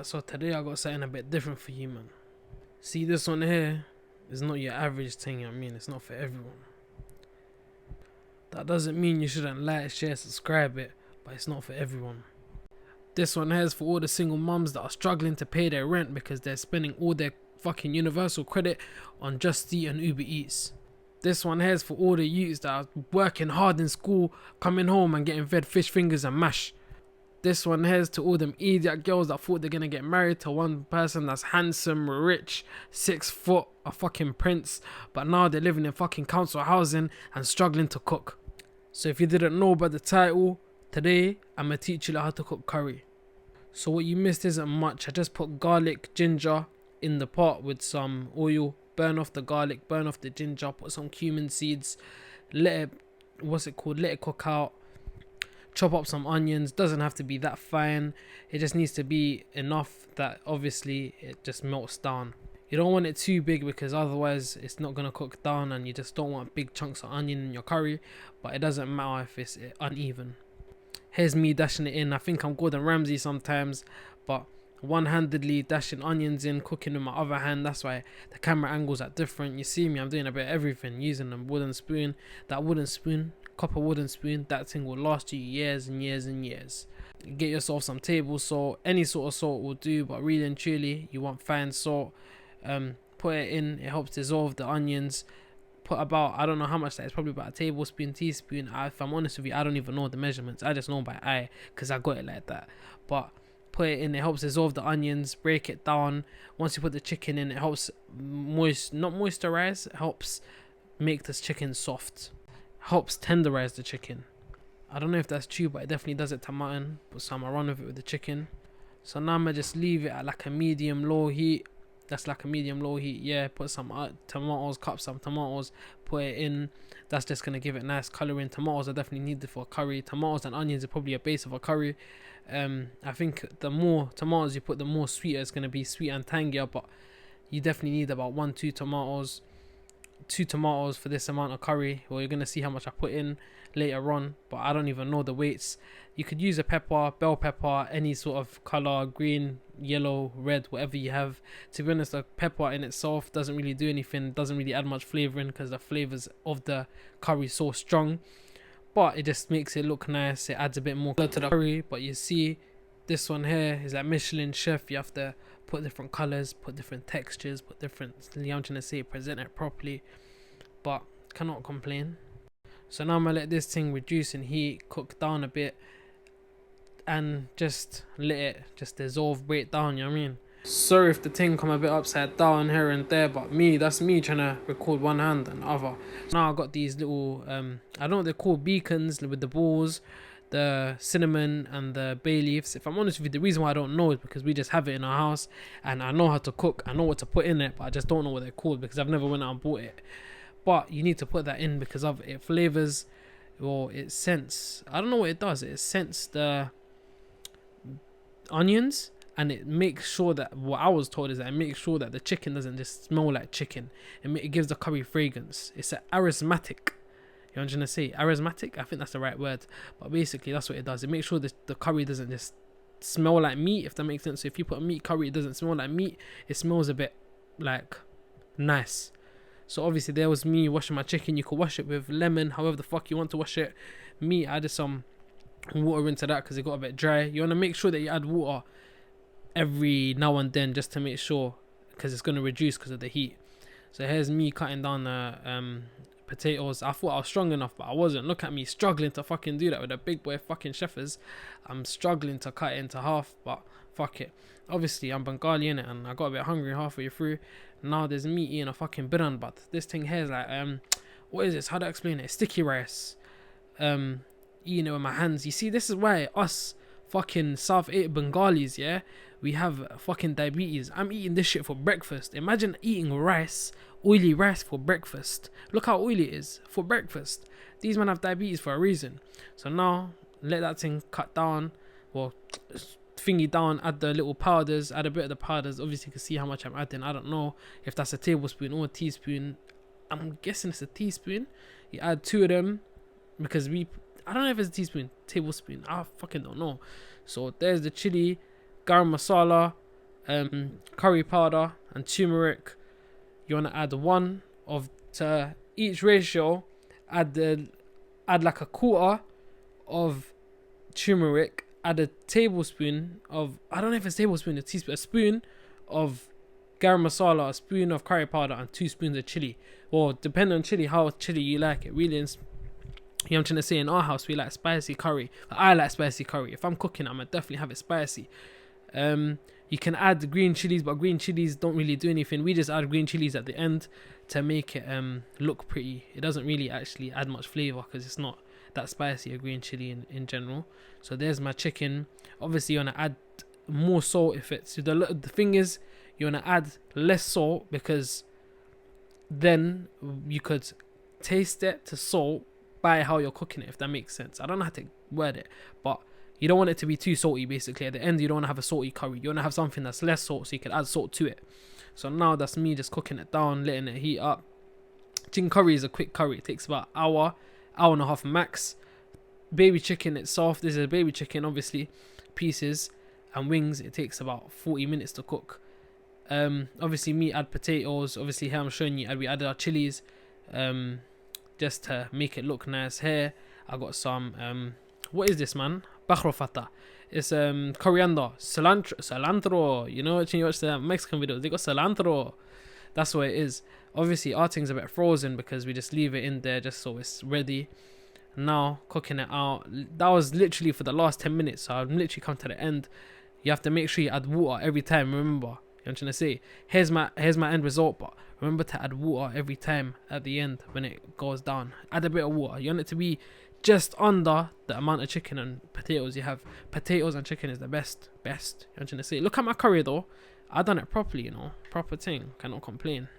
So today I got something a bit different for you, man. See, this one here is not your average thing, you know what I mean? It's not for everyone. That doesn't mean you shouldn't like, share, subscribe it, but it's not for everyone. This one here is for all the single mums that are struggling to pay their rent because they're spending all their fucking universal credit on Just Eat and Uber Eats. This one here is for all the youths that are working hard in school, coming home and getting fed fish fingers and mash. This one here is to all them idiot girls that thought they're gonna get married to one person that's handsome, rich, 6 foot, a fucking prince, but now they're living in fucking council housing and struggling to cook. So if you didn't know about the title, today I'm gonna teach you how to cook curry. So what you missed isn't much. I just put garlic, ginger in the pot with some oil, burn off the garlic, burn off the ginger, put some cumin seeds, let it cook out. Chop up some onions. Doesn't have to be that fine, it just needs to be enough that obviously it just melts down. You don't want it too big because otherwise it's not gonna cook down, and you just don't want big chunks of onion in your curry, but it doesn't matter if it's uneven. Here's me dashing it in. I think I'm Gordon Ramsay sometimes, but one-handedly dashing onions in, cooking with my other hand. That's why the camera angles are different. You see me, I'm doing a bit of everything, using a wooden spoon. That wooden spoon, copper wooden spoon, that thing will last you years and years and years. Get yourself some table salt. Any sort of salt will do, but really and truly you want fine salt. Put it in, it helps dissolve the onions. Put about, I don't know how much that is, probably about a tablespoon, teaspoon. If I'm honest with you, I don't even know the measurements, I just know by eye because I got it like that. But put it in, it helps dissolve the onions, break it down. Once you put the chicken in, it helps not moisturize, it helps make this chicken soft, helps tenderize the chicken. I don't know if that's true, but it definitely does it to mutton. So I'm gonna run with it with the chicken. So now I'm gonna just leave it at like a medium low heat. That's like a medium low heat. Yeah, put some tomatoes, cut some tomatoes, put it in. That's just gonna give it nice colouring. Tomatoes are definitely needed for a curry. Tomatoes and onions are probably a base of a curry. I think the more tomatoes you put, the more sweeter it's gonna be, sweet and tangier. But you definitely need about 2 tomatoes for this amount of curry. Well, you're gonna see how much I put in later on, but I don't even know the weights. You could use a pepper, bell pepper, any sort of color, green, yellow, red, whatever you have. To be honest, the pepper in itself doesn't really do anything, doesn't really add much flavor in because the flavors of the curry is so strong, but it just makes it look nice. It adds a bit more color to the curry. But you see, this one here is like Michelin chef. You have to put different colors, put different textures, put different, I'm trying to say, present it properly, but cannot complain. So now I'm gonna let this thing reduce in heat, cook down a bit, and just let it just dissolve, break down, you know what I mean? Sorry if the thing come a bit upside down here and there, but that's me trying to record one hand and the other. Now I got these little I don't know what they're called, beacons with the balls, the cinnamon and the bay leaves. If I'm honest with you, the reason why I don't know is because we just have it in our house and I know how to cook, I know what to put in it, but I just don't know what they're called because I've never went out and bought it. But you need to put that in because of it flavors, or it scents, I don't know what it does, it scents the onions, and it makes sure that, what I was told is that it makes sure that the chicken doesn't just smell like chicken. It gives the curry fragrance. It's an aromatic. You know what I'm trying to say? Aromatic? I think that's the right word. But basically that's what it does. It makes sure that the curry doesn't just smell like meat, if that makes sense. So if you put a meat curry, it doesn't smell like meat, it smells a bit like nice. So obviously there was me washing my chicken. You could wash it with lemon, however the fuck you want to wash it. Me, I added some water into that because it got a bit dry. You want to make sure that you add water every now and then just to make sure, because it's going to reduce because of the heat. So here's me cutting down the potatoes. I thought I was strong enough, but I wasn't. Look at me struggling to fucking do that with a big boy fucking chefers. I'm struggling to cut it into half, but fuck it. Obviously I'm Bengali in it, and I got a bit hungry halfway through. Now there's me eating a fucking biran, but this thing here is like what is this? How do I explain it? Sticky rice. Eating it with my hands. You see, this is why us fucking South 8 Bengalis, yeah, we have fucking diabetes. I'm eating this shit for breakfast. Imagine eating rice, oily rice for breakfast. Look how oily it is for breakfast. These men have diabetes for a reason. So now let that thing cut down, or thingy down, add the little powders, add a bit of the powders. Obviously you can see how much I'm adding. I don't know if that's a tablespoon or a teaspoon. I'm guessing it's a teaspoon. You add 2 of them because I don't know if it's a teaspoon, tablespoon, I fucking don't know. So there's the chili, garam masala, curry powder and turmeric. You want to add one of to each ratio. Add like a quarter of turmeric. Add a tablespoon of, I don't know if it's a tablespoon, a teaspoon, a spoon of garam masala, a spoon of curry powder, and 2 spoons of chili. Well, depending on chili, how chili you like it. Really, you know what I'm trying to say, in our house we like spicy curry. I like spicy curry. If I'm cooking, I'm gonna definitely have it spicy. You can add the green chilies, but green chilies don't really do anything. We just add green chilies at the end to make it look pretty. It doesn't really actually add much flavor because it's not that spicy, a green chili in general. So there's my chicken. Obviously you want to add more salt if it's, the thing is, you want to add less salt because then you could taste it to salt by how you're cooking it, if that makes sense. I don't know how to word it, but you don't want it to be too salty. Basically at the end you don't want to have a salty curry. You want to have something that's less salt so you can add salt to it. So now that's me just cooking it down, letting it heat up. Chicken curry is a quick curry. It takes about hour and a half max. Baby chicken itself, this is a baby chicken, obviously pieces and wings, it takes about 40 minutes to cook. Obviously me add potatoes. Obviously here I'm showing you we added our chilies just to make it look nice. Here I got some what is this, man? Bakhrofata. It's coriander, cilantro. You know, when you watch the Mexican videos, they got cilantro. That's what it is. Obviously our thing's a bit frozen because we just leave it in there just so it's ready. Now cooking it out, that was literally for the last 10 minutes, so I've literally come to the end. You have to make sure you add water every time, remember. You know what I'm trying to say? Here's my end result, but remember to add water every time at the end when it goes down. Add a bit of water. You want it to be just under the amount of chicken and potatoes you have. Potatoes and chicken is the best. You know what I'm trying to say? Look at my curry though. I done it properly, you know. Proper thing. Cannot complain.